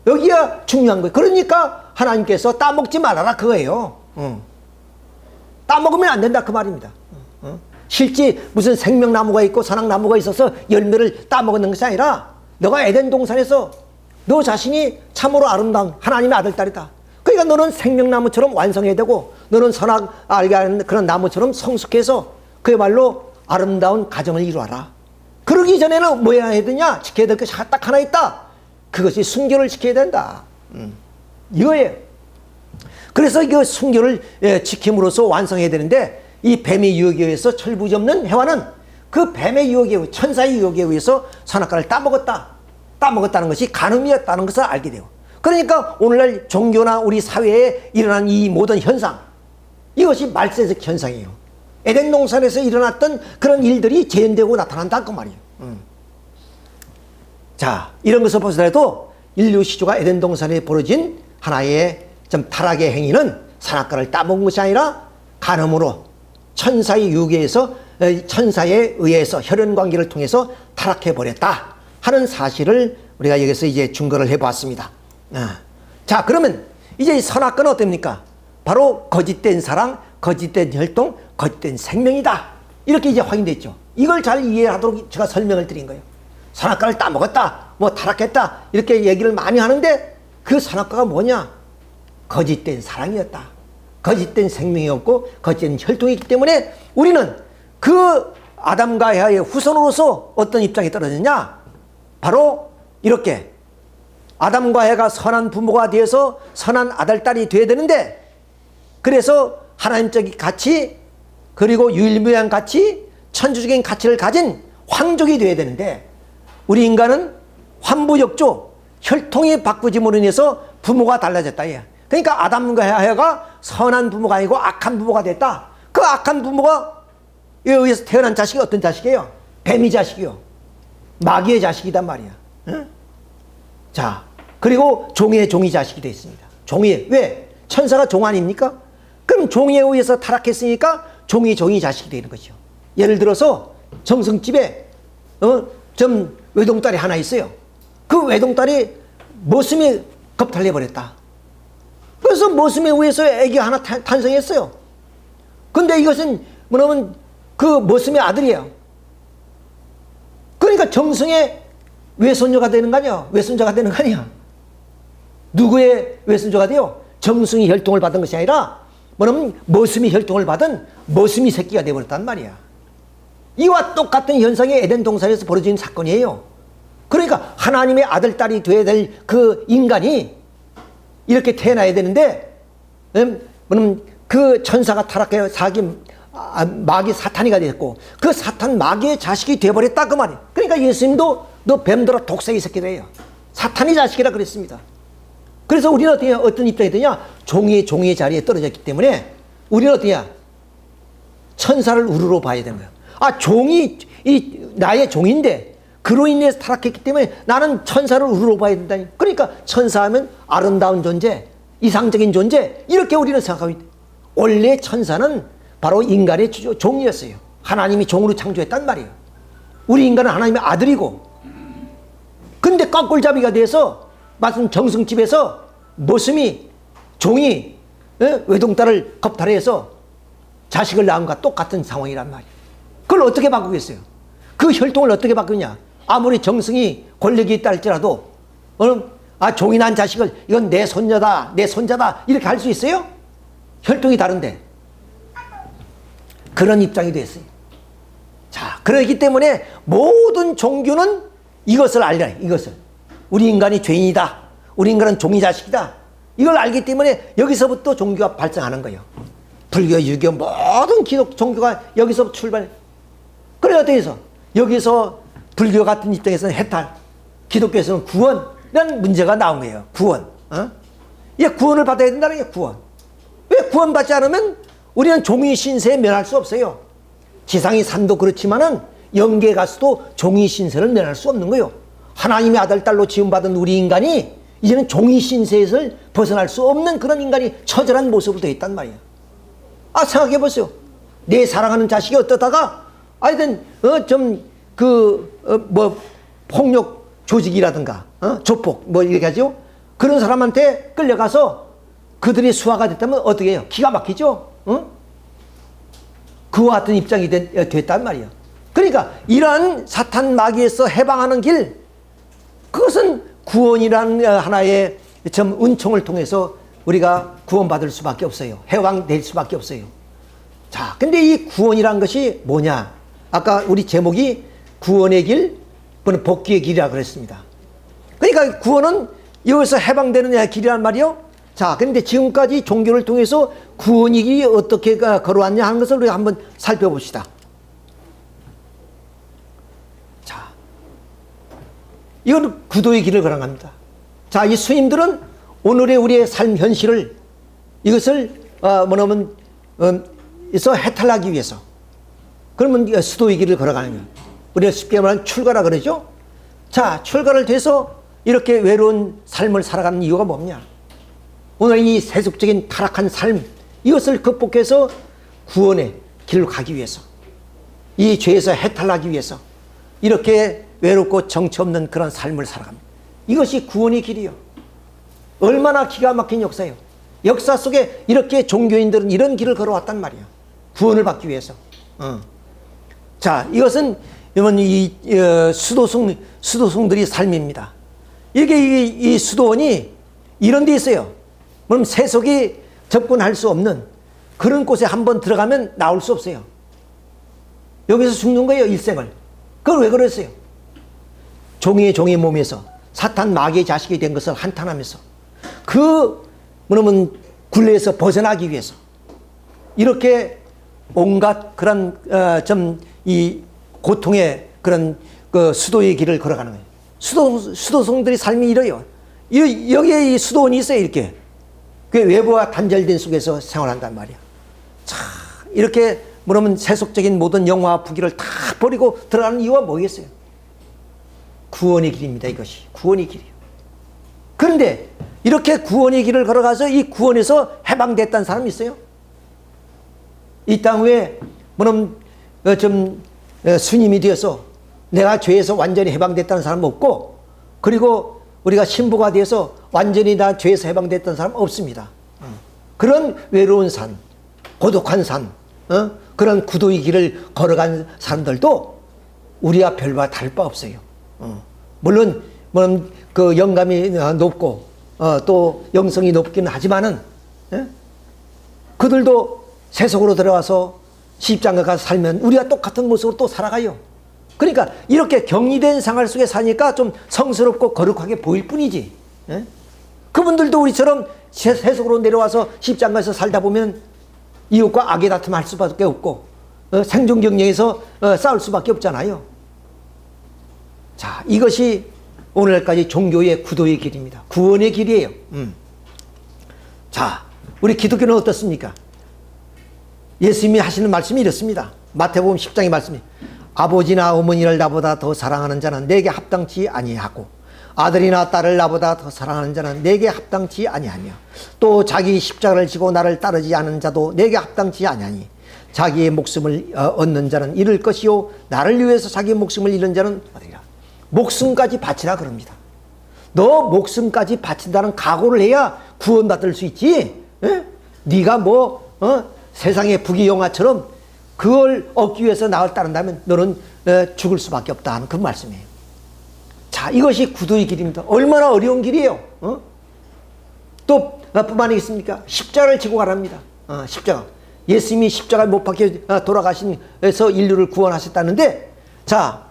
여기가 중요한 거예요. 그러니까 하나님께서 따먹지 말아라 그거예요. 따먹으면 안 된다 그 말입니다. 실제 무슨 생명나무가 있고 선악나무가 있어서 열매를 따먹는 것이 아니라, 너가 에덴 동산에서 너 자신이 참으로 아름다운 하나님의 아들딸이다. 그러니까 너는 생명나무처럼 완성해야 되고, 너는 선악 알게 하는 그런 나무처럼 성숙해서 그야말로 아름다운 가정을 이루어라. 그러기 전에는 뭐 해야 되냐? 지켜야 될 것이 딱 하나 있다. 그것이 순교를 지켜야 된다. 이거예요. 그래서 그 순교를 지킴으로써 완성해야 되는데, 이 뱀의 유혹에 의해서 철부지없는 해와는 그 뱀의 유혹에 의해, 천사의 유혹에 의해서 선악과를 따먹었다는 것이 간음이었다는 것을 알게 돼요. 그러니까 오늘날 종교나 우리 사회에 일어난 이 모든 현상, 이것이 말세적 현상이에요. 에덴 동산에서 일어났던 그런 일들이 재현되고 나타난다 그 말이에요. 자, 이런 것을 보더라도 인류 시조가 에덴 동산에 벌어진 하나의 좀 타락의 행위는 선악과를 따먹은 것이 아니라 간음으로 천사의 유혹에서, 천사에 의해서 혈연 관계를 통해서 타락해 버렸다 하는 사실을 우리가 여기서 이제 증거를 해보았습니다. 자, 그러면 이제 선악과는 어떻습니까? 바로 거짓된 사랑, 거짓된 혈통, 거짓된 생명이다. 이렇게 이제 확인됐죠. 이걸 잘 이해하도록 제가 설명을 드린 거예요. 선악과를 따먹었다, 뭐 타락했다, 이렇게 얘기를 많이 하는데, 그 선악과가 뭐냐? 거짓된 사랑이었다. 거짓된 생명이었고 거짓된 혈통이기 때문에 우리는 그 아담과 에와의 후손으로서 어떤 입장에 떨어졌냐? 바로 이렇게 아담과 에와가 선한 부모가 되어서 선한 아들딸이 되어야 되는데, 그래서 하나님적인 가치, 그리고 유일무이한 가치, 천주적인 가치를 가진 황족이 되어야 되는데, 우리 인간은 환부역조, 혈통이 바꾸짐으로 인해서 부모가 달라졌다. 그러니까 아담과 에와가 선한 부모가 아니고 악한 부모가 됐다. 그 악한 부모가 여기서 태어난 자식이 어떤 자식이에요? 뱀의 자식이요. 마귀의 자식이단 말이야. 응? 자, 그리고 종의 자식이 되었습니다. 종이, 왜? 천사가 종 아닙니까? 그럼 종에 의해서 타락했으니까 종이 자식이 되는 거죠. 예를 들어서 정승집에 좀 외동딸이 하나 있어요. 그 외동딸이 머슴이 겁탈해버렸다. 그래서 머슴에 의해서 애기 하나 탄생했어요. 근데 이것은 뭐냐면 그 머슴의 아들이에요. 그러니까 정승의 외손녀가 되는 거 아니야? 외손자가 되는 거 아니야? 누구의 외손주가 돼요? 정승이 혈통을 받은 것이 아니라 뭐냐면 머슴이 혈통을 받은 머슴이 새끼가 되어버렸단 말이야. 이와 똑같은 현상이 에덴 동산에서 벌어진 사건이에요. 그러니까 하나님의 아들, 딸이 되어야 될 그 인간이 이렇게 태어나야 되는데, 그 천사가 타락해서 마귀 사탄이가 됐고, 그 사탄 마귀의 자식이 되어버렸다 그 말이에요. 그러니까 예수님도 너 뱀들아 독새이 새끼래요. 사탄의 자식이라 그랬습니다. 그래서 우리는 어떤 입장이 되냐? 종의 자리에 떨어졌기 때문에 우리는 어떠냐? 천사를 우르르 봐야 되는 거예요. 아, 종이 나의 종인데 그로 인해서 타락했기 때문에 나는 천사를 우르르 봐야 된다니. 그러니까 천사하면 아름다운 존재, 이상적인 존재, 이렇게 우리는 생각하고 있다. 원래 천사는 바로 인간의 종이었어요. 하나님이 종으로 창조했단 말이에요. 우리 인간은 하나님의 아들이고, 근데 꺾골잡이가 돼서 말씀 정승집에서 머슴이, 종이 외동딸을 겁탈해서 자식을 낳은 것과 똑같은 상황이란 말이에요. 그걸 어떻게 바꾸겠어요? 그 혈통을 어떻게 바꾸냐? 아무리 정승이 권력이 있다 할지라도 종이 난 자식을 이건 내 손녀다, 내 손자다 이렇게 할 수 있어요? 혈통이 다른데. 그런 입장이 됐어요. 자, 그렇기 때문에 모든 종교는 이것을 알라. 이것을 우리 인간이 죄인이다, 우리 인간은 종이 자식이다, 이걸 알기 때문에 여기서부터 종교가 발생하는 거예요. 불교, 유교, 모든 기독 종교가 여기서 출발. 그래, 어떻게 해서 여기서 불교 같은 입장에서는 해탈, 기독교에서는 구원이라는 문제가 나온 거예요. 구원. 구원을 받아야 된다는 게 구원. 왜 구원받지 않으면 우리는 종이 신세에 면할 수 없어요. 지상의 산도 그렇지만은 영계에 가서도 종이 신세를 면할 수 없는 거예요. 하나님의 아들, 딸로 지음받은 우리 인간이 이제는 종이 신세에서 벗어날 수 없는 그런 인간이 처절한 모습으로 되어 있단 말이에요. 아, 생각해 보세요. 내 사랑하는 자식이 어떠다가 하여튼 폭력 조직이라든가 조폭 이렇게 하죠. 그런 사람한테 끌려가서 그들이 수하가 됐다면 어떻게 해요? 기가 막히죠. 그와 같은 입장이 됐단 말이에요. 그러니까 이러한 사탄 마귀에서 해방하는 길, 그것은 구원이라는 하나의 은총을 통해서 우리가 구원받을 수밖에 없어요. 해방될 수밖에 없어요. 자, 근데 이 구원이란 것이 뭐냐? 아까 우리 제목이 구원의 길, 복귀의 길이라고 그랬습니다. 그러니까 구원은 여기서 해방되는 길이란 말이요. 자, 그런데 지금까지 종교를 통해서 구원의 길이 어떻게 걸어왔냐 하는 것을 우리가 한번 살펴봅시다. 자, 이건 구도의 길을 걸어갑니다. 자, 이 스님들은 오늘의 우리의 삶 현실을 이것을 해탈하기 위해서, 그러면 수도의 길을 걸어가는 거예요. 우리가 쉽게 말하면 출가라 그러죠. 자, 출가를 돼서 이렇게 외로운 삶을 살아가는 이유가 뭐냐? 오늘 이 세속적인 타락한 삶, 이것을 극복해서 구원의 길로 가기 위해서, 이 죄에서 해탈하기 위해서 이렇게 외롭고 정처 없는 그런 삶을 살아갑니다. 이것이 구원의 길이요. 얼마나 기가 막힌 역사예요. 역사 속에 이렇게 종교인들은 이런 길을 걸어왔단 말이에요. 구원을 받기 위해서. 자, 이것은 이 수도승들의 삶입니다. 이게 이 수도원이 이런 데 있어요. 그럼 세속이 접근할 수 없는 그런 곳에 한번 들어가면 나올 수 없어요. 여기서 죽는 거예요, 일생을. 그걸 왜 그랬어요? 종의 몸에서 사탄 마귀의 자식이 된 것을 한탄하면서 굴레에서 벗어나기 위해서 이렇게 온갖 그런 이 고통의 그런 수도의 길을 걸어가는 거예요. 수도성들의 삶이 이래요. 여기에 이 수도원이 있어요, 이렇게. 그 외부와 단절된 속에서 생활한단 말이야. 자, 이렇게 세속적인 모든 영화와 부귀를 다 버리고 들어가는 이유가 뭐겠어요? 구원의 길입니다, 이것이. 구원의 길이에요. 그런데 이렇게 구원의 길을 걸어가서 이 구원에서 해방됐다는 사람이 있어요? 이 땅 위에 스님이 되어서 내가 죄에서 완전히 해방됐다는 사람은 없고, 그리고 우리가 신부가 되어서 완전히 다 죄에서 해방됐다는 사람은 없습니다. 그런 외로운 산, 고독한 산, 그런 구도의 길을 걸어간 사람들도 우리와 별바 다를 바 없어요. 물론 그 영감이 높고 또 영성이 높기는 하지만은, 예? 그들도 세속으로 들어와서 십자가 가서 살면 우리가 똑같은 모습으로 또 살아가요. 그러니까 이렇게 격리된 생활 속에 사니까 좀 성스럽고 거룩하게 보일 뿐이지. 예? 그분들도 우리처럼 세속으로 내려와서 십자가에서 살다 보면 이웃과 악의 다툼 할 수밖에 없고 생존 경쟁에서 싸울 수밖에 없잖아요. 자, 이것이 오늘까지 종교의 구도의 길입니다. 구원의 길이에요. 자, 우리 기독교는 어떻습니까? 예수님이 하시는 말씀이 이렇습니다. 마태복음 10장의 말씀이 아버지나 어머니를 나보다 더 사랑하는 자는 내게 합당치 아니하고 아들이나 딸을 나보다 더 사랑하는 자는 내게 합당치 아니하며 또 자기 십자가를 지고 나를 따르지 않은 자도 내게 합당치 아니하니 자기의 목숨을 얻는 자는 잃을 것이요 나를 위해서 자기의 목숨을 잃는 자는 어디라. 목숨까지 바치라 그럽니다. 너 목숨까지 바친다는 각오를 해야 구원받을 수 있지. 에? 네가 뭐 세상의 부귀영화처럼 그걸 얻기 위해서 나를 따른다면 너는 죽을 수밖에 없다 하는 그 말씀이에요. 자, 이것이 구도의 길입니다. 얼마나 어려운 길이에요. 또 뿐만 아니겠습니까? 십자가를 지고 가랍니다. 십자가. 예수님이 십자가에 못 박혀 돌아가신에서 인류를 구원하셨다는데, 자,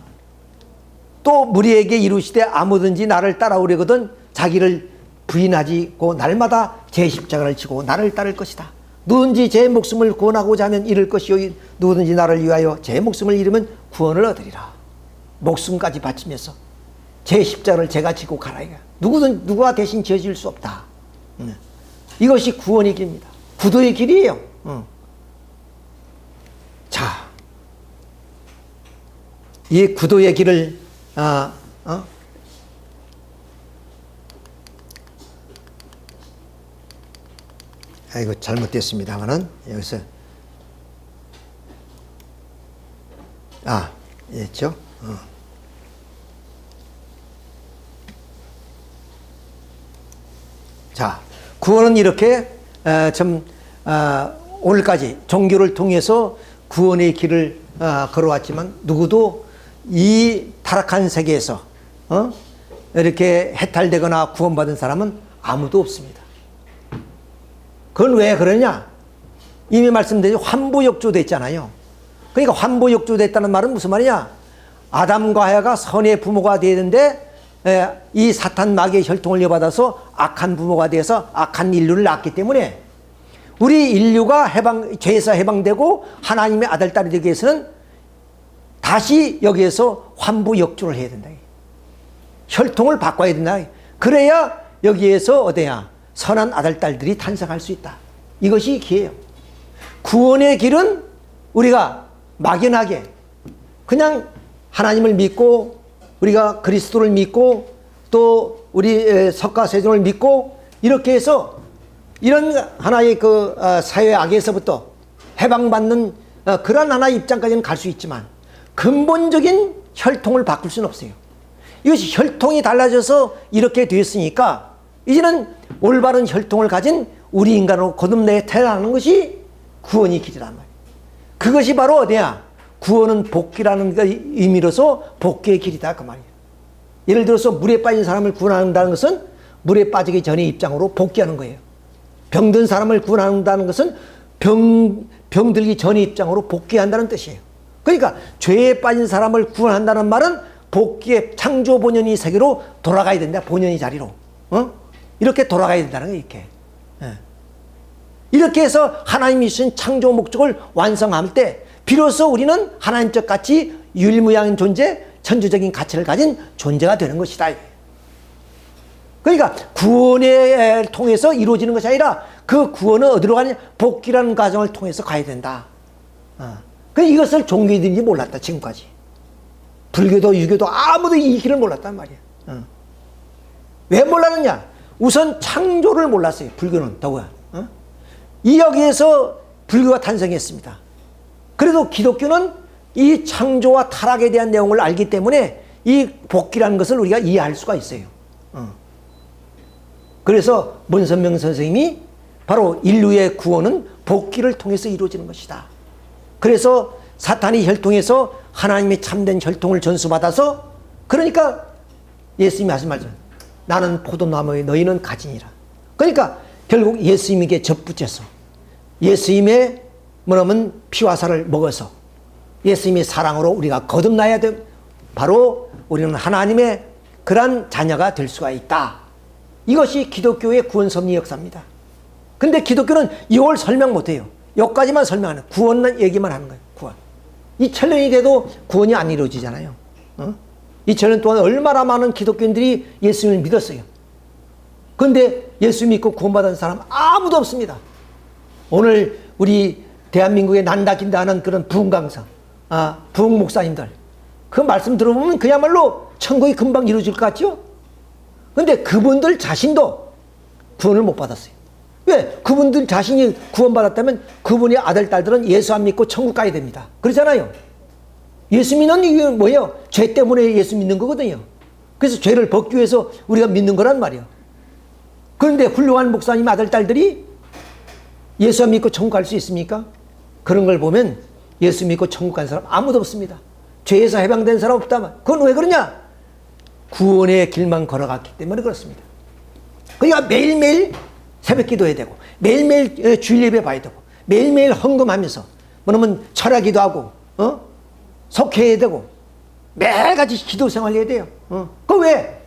또 무리에게 이루시되 아무든지 나를 따라오려거든 자기를 부인하지고 날마다 제 십자가를 지고 나를 따를 것이다. 누구든지 제 목숨을 구원하고자 하면 잃을 것이요 누구든지 나를 위하여 제 목숨을 잃으면 구원을 얻으리라. 목숨까지 바치면서 제 십자가를 제가 지고 가라. 누가 대신 지어줄 수 없다. 이것이 구원의 길입니다. 구도의 길이에요. 자, 이 구도의 길을 아이고 잘못됐습니다만은 여기서 있죠. 자, 구원은 이렇게 오늘까지 종교를 통해서 구원의 길을 걸어왔지만 누구도 이 타락한 세계에서 이렇게 해탈되거나 구원받은 사람은 아무도 없습니다. 그건 왜 그러냐? 이미 말씀드린 환부역조됐잖아요. 그러니까 환부역조됐다는 말은 무슨 말이냐? 아담과 하와가 선의 부모가 되는데 이 사탄 마귀의 혈통을 이어받아서 악한 부모가 되어서 악한 인류를 낳았기 때문에 우리 인류가 죄에서 해방되고 하나님의 아들, 딸이 되기 위해서는 다시 여기에서 환부역조를 해야 된다. 혈통을 바꿔야 된다. 그래야 여기에서 어디야? 선한 아들, 딸들이 탄생할 수 있다. 이것이 기회예요. 구원의 길은 우리가 막연하게 그냥 하나님을 믿고 우리가 그리스도를 믿고 또 우리 석가세존을 믿고 이렇게 해서 이런 하나의 그 사회 악에서부터 해방받는 그런 하나의 입장까지는 갈 수 있지만 근본적인 혈통을 바꿀 수는 없어요. 이것이 혈통이 달라져서 이렇게 되었으니까 이제는 올바른 혈통을 가진 우리 인간으로 거듭내 태어나는 것이 구원의 길이란 말이에요. 그것이 바로 어디야? 구원은 복귀라는 의미로서 복귀의 길이다 그 말이에요. 예를 들어서 물에 빠진 사람을 구원한다는 것은 물에 빠지기 전의 입장으로 복귀하는 거예요. 병든 사람을 구원한다는 것은 병들기 전의 입장으로 복귀한다는 뜻이에요. 그러니까 죄에 빠진 사람을 구원한다는 말은 복귀의 창조 본연의 세계로 돌아가야 된다. 본연의 자리로. 이렇게 돌아가야 된다는 거예요. 이렇게 해서 하나님이 주신 창조 목적을 완성할 때 비로소 우리는 하나님적 가치, 유일무이한 존재, 천주적인 가치를 가진 존재가 되는 것이다. 그러니까 구원을 통해서 이루어지는 것이 아니라 그 구원은 어디로 가냐? 복귀라는 과정을 통해서 가야 된다. 이것을 종교인들이 몰랐다. 지금까지. 불교도 유교도 아무도 이 길을 몰랐단 말이야. 왜 몰랐느냐? 우선 창조를 몰랐어요. 불교는 더구나. 이 여기에서 불교가 탄생했습니다. 그래도 기독교는 이 창조와 타락에 대한 내용을 알기 때문에 이 복귀라는 것을 우리가 이해할 수가 있어요. 그래서 문선명 선생님이 바로 인류의 구원은 복귀를 통해서 이루어지는 것이다. 그래서 사탄이 혈통에서 하나님의 참된 혈통을 전수받아서 그러니까 예수님이 하신 말씀 나는 포도나무에 너희는 가지니라. 그러니까 결국 예수님에게 접붙여서 예수님의 뭐냐면 피와 살을 먹어서 예수님의 사랑으로 우리가 거듭나야 돼. 바로 우리는 하나님의 그러한 자녀가 될 수가 있다. 이것이 기독교의 구원 섭리 역사입니다. 근데 기독교는 이걸 설명 못해요. 여기까지만 설명하는, 구원 얘기만 하는 거예요. 구원. 2000년이 돼도 구원이 안 이루어지잖아요. 2000년 동안 얼마나 많은 기독교인들이 예수님을 믿었어요. 그런데 예수 믿고 구원받은 사람 아무도 없습니다. 오늘 우리 대한민국에 난다긴다 하는 그런 부흥 강사, 부흥 목사님들, 그 말씀 들어보면 그야말로 천국이 금방 이루어질 것 같죠? 근데 그분들 자신도 구원을 못 받았어요. 왜? 그분들 자신이 구원받았다면 그분의 아들, 딸들은 예수 안 믿고 천국 가야 됩니다. 그렇잖아요. 예수 믿는 이게 뭐예요? 죄 때문에 예수 믿는 거거든요. 그래서 죄를 벗기 위해서 우리가 믿는 거란 말이에요. 그런데 훌륭한 목사님 아들, 딸들이 예수 안 믿고 천국 갈 수 있습니까? 그런 걸 보면 예수 믿고 천국 간 사람 아무도 없습니다. 죄에서 해방된 사람 없다만. 그건 왜 그러냐? 구원의 길만 걸어갔기 때문에 그렇습니다. 그러니까 매일매일 새벽 기도해야 되고, 매일매일 주일 예배 봐야 되고, 매일매일 헌금하면서, 뭐냐면 철학기도 하고, 속회해야 되고, 매일같이 기도 생활해야 돼요. 그 왜?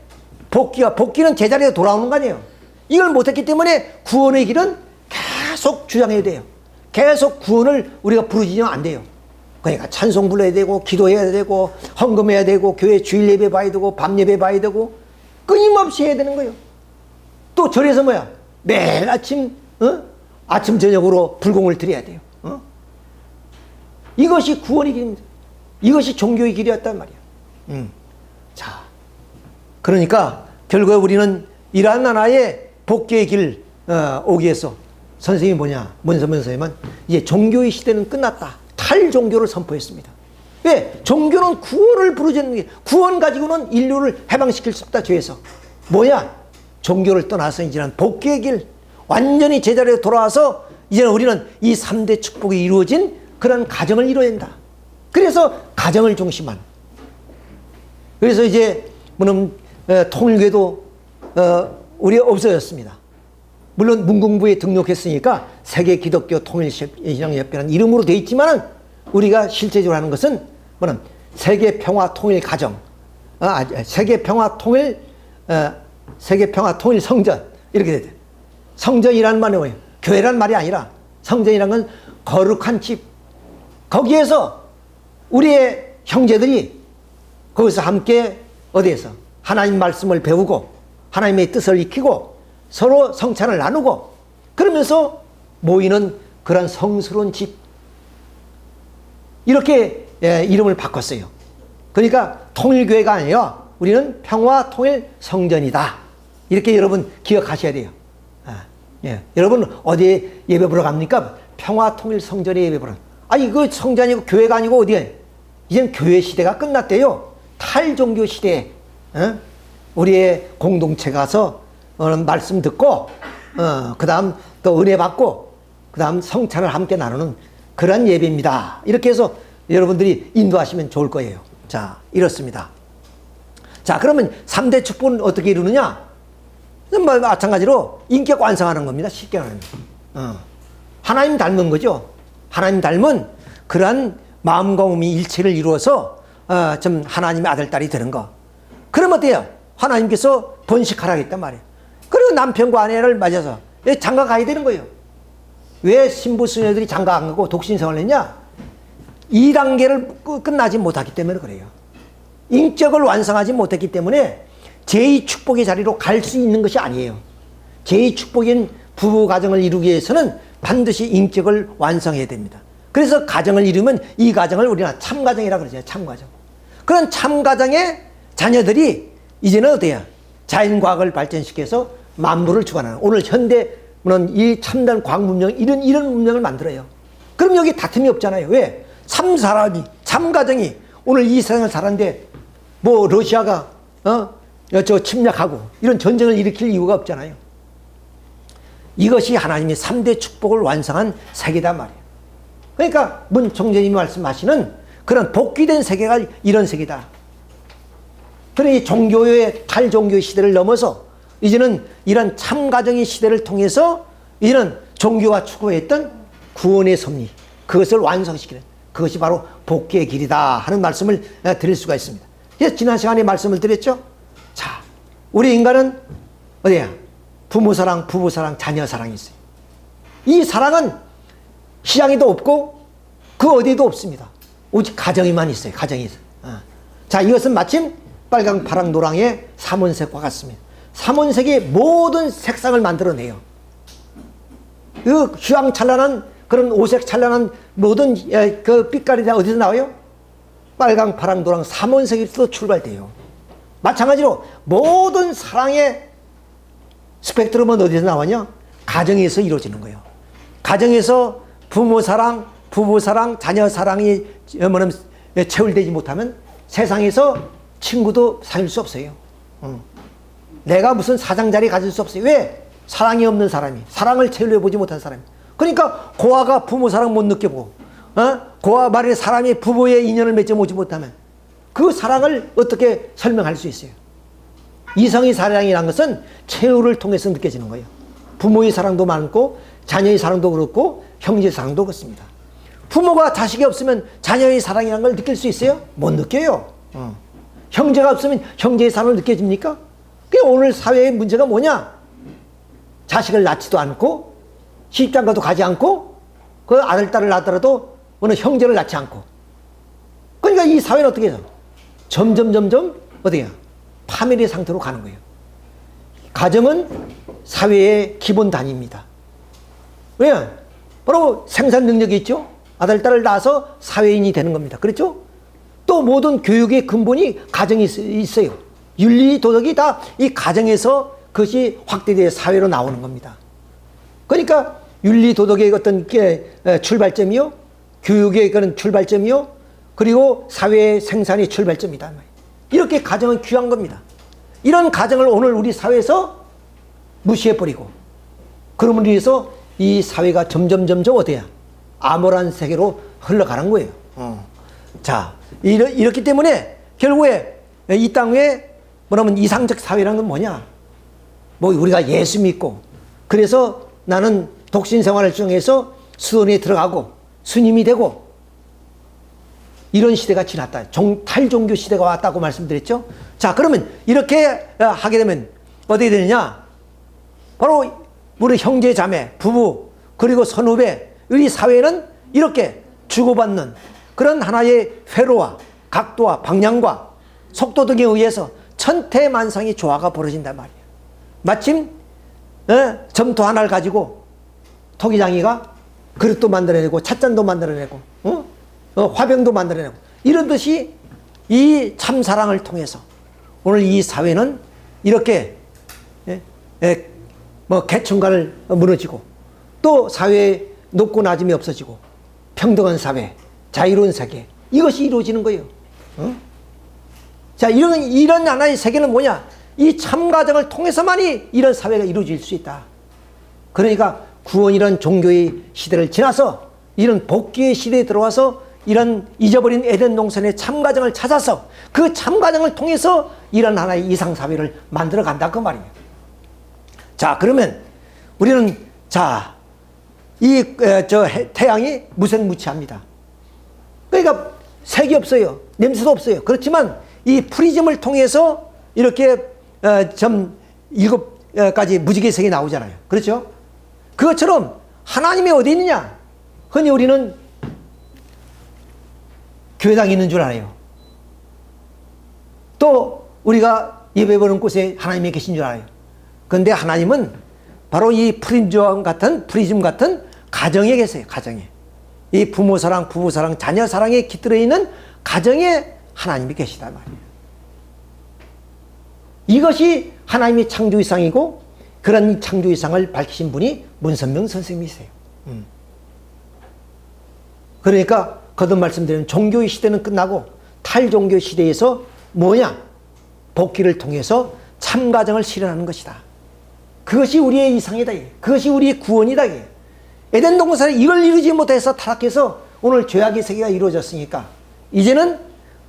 복귀는 제자리에 돌아오는 거 아니에요. 이걸 못했기 때문에 구원의 길은 계속 주장해야 돼요. 계속 구원을 우리가 부르짖으면 안 돼요. 그러니까 찬송 불러야 되고, 기도해야 되고, 헌금해야 되고, 교회 주일 예배 봐야 되고, 밤 예배 봐야 되고, 끊임없이 해야 되는 거예요. 또 절에서 뭐야? 매일 아침, 아침 저녁으로 불공을 드려야 돼요. 이것이 구원의 길입니다. 이것이 종교의 길이었단 말이야. 자, 그러니까 결국에 우리는 이러한 하나의 복귀의 길 오기 위해서 선생님이 뭐냐? 뭔 선생님은 이제 종교의 시대는 끝났다. 탈종교를 선포했습니다. 왜? 종교는 구원을 부르짖는 게, 구원 가지고는 인류를 해방시킬 수 없다. 죄에서. 뭐야? 종교를 떠나서 이제는 복귀의 길, 완전히 제자리에 돌아와서 이제는 우리는 이 3대 축복이 이루어진 그런 가정을 이루어야 된다. 그래서 가정을 중심한. 그래서 이제 물론 통일교도 우리가 없어졌습니다. 물론 문공부에 등록했으니까 세계 기독교 통일신앙협회라는 이름으로 되어 있지만은 우리가 실제적으로 하는 것은 뭐는 세계 평화 통일 가정, 세계 평화 통일 성전 이렇게 돼요. 성전이라는 말이 뭐예요? 교회란 말이 아니라 성전이란 건 거룩한 집. 거기에서 우리의 형제들이 거기서 함께 어디에서 하나님 말씀을 배우고 하나님의 뜻을 익히고 서로 성찬을 나누고 그러면서 모이는 그런 성스러운 집. 이렇게 이름을 바꿨어요. 그러니까 통일교회가 아니라 우리는 평화통일 성전이다. 이렇게 여러분 기억하셔야 돼요. 여러분 어디에 예배 보러 갑니까? 평화통일 성전에 예배 보러. 이거 성전이고 교회가 아니고 어디에? 이젠 교회 시대가 끝났대요. 탈종교 시대에 우리의 공동체 가서 말씀 듣고 그 다음 또 은혜 받고 그 다음 성찬을 함께 나누는 그런 예배입니다. 이렇게 해서 여러분들이 인도하시면 좋을 거예요. 자, 이렇습니다. 자, 그러면 3대 축복은 어떻게 이루느냐? 마찬가지로 인격 완성하는 겁니다. 쉽게 말하면. 하나님 닮은 거죠. 하나님 닮은 그러한 마음과 몸이 일체를 이루어서 좀 하나님의 아들, 딸이 되는 거. 그러면 어때요? 하나님께서 번식하라고 했단 말이에요. 그리고 남편과 아내를 맞아서 장가 가야 되는 거예요. 왜 신부 수녀들이 장가 안 가고 독신생활을 했냐? 2단계를 끝나지 못하기 때문에 그래요. 인격을 완성하지 못했기 때문에 제2축복의 자리로 갈 수 있는 것이 아니에요. 제2축복인 부부 가정을 이루기 위해서는 반드시 인격을 완성해야 됩니다. 그래서 가정을 이루면 이 가정을 우리가 참가정이라고 그러죠. 참가정. 그런 참가정의 자녀들이 이제는 어때요? 자연과학을 발전시켜서 만물을 주관하는, 오늘 현대는 이 첨단 과학 문명, 이런 문명을 만들어요. 그럼 여기 다툼이 없잖아요. 왜? 참가정이 오늘 이 세상을 살았는데 뭐 러시아가 침략하고 이런 전쟁을 일으킬 이유가 없잖아요. 이것이 하나님의 3대 축복을 완성한 세계단 말이에요. 그러니까 문 총재님이 말씀하시는 그런 복귀된 세계가 이런 세계다. 그러니 종교의 탈종교 시대를 넘어서 이제는 이런 참가정의 시대를 통해서 이제는 종교가 추구했던 구원의 섭리, 그것을 완성시키는, 그것이 바로 복귀의 길이다 하는 말씀을 드릴 수가 있습니다. 그래서 지난 시간에 말씀을 드렸죠. 자, 우리 인간은 어디야? 부모 사랑, 부부 사랑, 자녀 사랑이 있어요. 이 사랑은 시장에도 없고 그 어디에도 없습니다. 오직 가정에만 있어요. 가정에 있어요. 자, 이것은 마침 빨강, 파랑, 노랑의 삼원색과 같습니다. 삼원색이 모든 색상을 만들어내요. 그 휘황찬란한 그런 오색 찬란한 모든 그 빛깔이 다 어디서 나와요? 빨강, 파랑, 노랑 삼원색에서 출발돼요. 마찬가지로 모든 사랑의 스펙트럼은 어디서 나오냐? 가정에서 이루어지는 거예요. 가정에서 부모 사랑, 부부 사랑, 자녀 사랑이 채울되지 못하면 세상에서 친구도 사귈 수 없어요. 내가 무슨 사장 자리 가질 수 없어요. 왜? 사랑이 없는 사람이, 사랑을 채우려보지 못한 사람이. 그러니까 고아가 부모 사랑 못 느껴보고, 고아 말에 사람이 부부의 인연을 맺어보지 못하면 그 사랑을 어떻게 설명할 수 있어요? 이성의 사랑이라는 것은 최후를 통해서 느껴지는 거예요. 부모의 사랑도 많고 자녀의 사랑도 그렇고 형제의 사랑도 그렇습니다. 부모가 자식이 없으면 자녀의 사랑이라는 걸 느낄 수 있어요? 못 느껴요. 형제가 없으면 형제의 사랑을 느껴집니까? 오늘 사회의 문제가 뭐냐? 자식을 낳지도 않고 시집장가도 가지 않고 그 아들, 딸을 낳더라도 어느 형제를 낳지 않고, 그러니까 이 사회는 어떻게 해서 점점 어디야? 파멸의 상태로 가는 거예요. 가정은 사회의 기본 단위입니다. 왜? 바로 생산 능력이 있죠. 아들, 딸을 낳아서 사회인이 되는 겁니다. 그렇죠? 또 모든 교육의 근본이 가정이 있어요. 윤리, 도덕이 다 이 가정에서 그것이 확대되어 사회로 나오는 겁니다. 그러니까 윤리, 도덕의 어떤 출발점이요, 교육의 그런 출발점이요, 그리고 사회의 생산의 출발점이다. 이렇게 가정은 귀한 겁니다. 이런 가정을 오늘 우리 사회에서 무시해버리고, 그러므로 인해서 이 사회가 점점 어디야? 암울한 세계로 흘러가는 거예요. 자, 이렇기 때문에 결국에 이 땅에 뭐냐면 이상적 사회라는 건 뭐냐? 뭐 우리가 예수 믿고 그래서 나는 독신 생활을 통해서 수원에 들어가고 스님이 되고 이런 시대가 지났다. 탈종교 시대가 왔다고 말씀드렸죠. 자, 그러면 이렇게 하게 되면 어떻게 되느냐? 바로 우리 형제 자매, 부부, 그리고 선후배, 우리 사회는 이렇게 주고받는 그런 하나의 회로와 각도와 방향과 속도 등에 의해서 천태만상의 조화가 벌어진단 말이에요. 마침 점토 하나를 가지고 토기장이가 그릇도 만들어내고 찻잔도 만들어내고 화병도 만들어내고 이런 듯이 이 참사랑을 통해서 오늘 이 사회는 이렇게 계층간을 무너지고 또 사회에 높고 낮음이 없어지고 평등한 사회, 자유로운 세계, 이것이 이루어지는 거예요. 자, 이런 하나의 세계는 뭐냐? 이 참가정을 통해서만이 이런 사회가 이루어질 수 있다. 그러니까 구원이란 종교의 시대를 지나서 이런 복귀의 시대에 들어와서 이런 잊어버린 에덴 동산의 참가정을 찾아서 그 참가정을 통해서 이런 하나의 이상사회를 만들어 간다 그 말이에요. 자, 그러면 우리는 자, 태양이 무색무취합니다. 그러니까 색이 없어요. 냄새도 없어요. 그렇지만 이 프리즘을 통해서 이렇게 점 7가지 무지개 색이 나오잖아요. 그렇죠? 그것처럼 하나님이 어디 있느냐? 흔히 우리는 교회당에 있는 줄 알아요. 또 우리가 예배 보는 곳에 하나님이 계신 줄 알아요. 그런데 하나님은 바로 이 프리즘 같은 가정에 계세요. 가정에. 이 부모 사랑, 부부 사랑, 자녀 사랑에 깃들어 있는 가정에 하나님이 계시단 말이에요. 이것이 하나님의 창조이상이고 그런 창조이상을 밝히신 분이 문선명 선생님이세요. 그러니까 거듭 말씀드리는 종교의 시대는 끝나고 탈종교 시대에서 뭐냐? 복귀를 통해서 참가정을 실현하는 것이다. 그것이 우리의 이상이다. 그것이 우리의 구원이다. 에덴 동산에 이걸 이루지 못해서 타락해서 오늘 죄악의 세계가 이루어졌으니까 이제는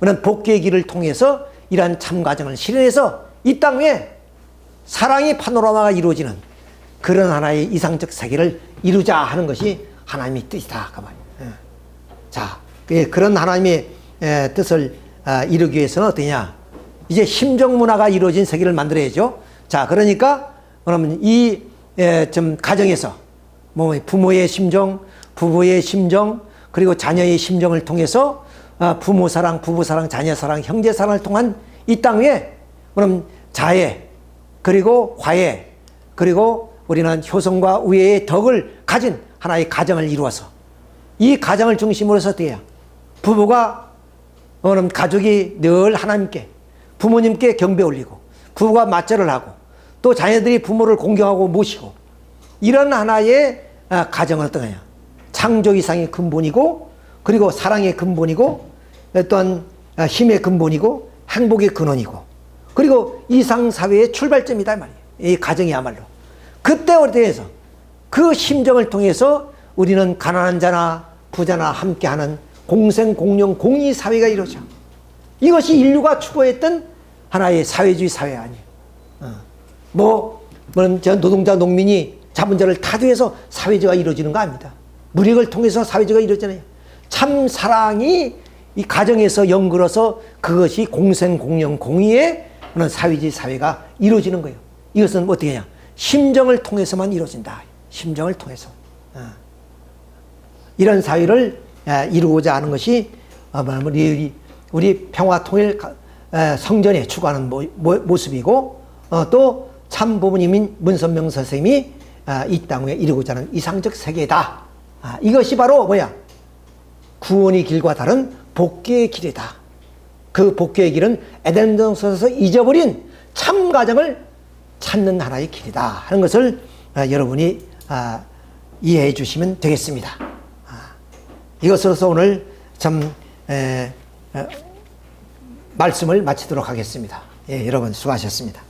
우리는 복귀의 길을 통해서 이러한 참가정을 실현해서 이 땅 위에 사랑의 파노라마가 이루어지는 그런 하나의 이상적 세계를 이루자 하는 것이 하나님의 뜻이다. 그 말이에요. 자, 그런 하나님의 뜻을 이루기 위해서는 어떠냐? 이제 심정 문화가 이루어진 세계를 만들어야죠. 자, 그러니까 그러면 이 좀 가정에서 뭐 부모의 심정, 부부의 심정, 그리고 자녀의 심정을 통해서 부모 사랑, 부부 사랑, 자녀 사랑, 형제 사랑을 통한 이 땅 위에 그럼 자애, 그리고 화해, 그리고 우리는 효성과 우애의 덕을 가진 하나의 가정을 이루어서 이 가정을 중심으로 해서 어떻게 해요? 부부가 그럼 가족이 늘 하나님께 부모님께 경배 올리고 부부가 맞절을 하고 또 자녀들이 부모를 공경하고 모시고 이런 하나의 가정은 어떤 거냐? 창조 이상의 근본이고 그리고 사랑의 근본이고 어떤 힘의 근본이고 행복의 근원이고 그리고 이상사회의 출발점이다 말이에요. 이 가정이야말로. 그때 어디에서 그 심정을 통해서 우리는 가난한 자나 부자나 함께하는 공생, 공영, 공의 사회가 이루어져. 이것이 인류가 추구했던 하나의 사회주의 사회 아니에요. 저 노동자, 농민이 자본자를 타도해서 사회주의가 이루어지는 거 아닙니다. 무력을 통해서 사회주의가 이루어지잖아요. 참 사랑이 이 가정에서 연결해서 그것이 공생, 공영, 공의의 그런 사회주의 사회가 이루어지는 거예요. 이것은 어떻게 하냐? 심정을 통해서만 이루어진다. 심정을 통해서. 이런 사회를 이루고자 하는 것이 우리 평화통일 성전에 추구하는 모습이고 또 참 부모님인 문선명 선생님이 이 땅 위에 이루고자 하는 이상적 세계다. 이것이 바로 뭐야? 구원의 길과 다른 복귀의 길이다. 그 복귀의 길은 에덴 동산에서 잊어버린 참 가정을 찾는 하나의 길이다 하는 것을 여러분이 이해해 주시면 되겠습니다. 이것으로서 오늘 좀 말씀을 마치도록 하겠습니다. 예, 여러분 수고하셨습니다.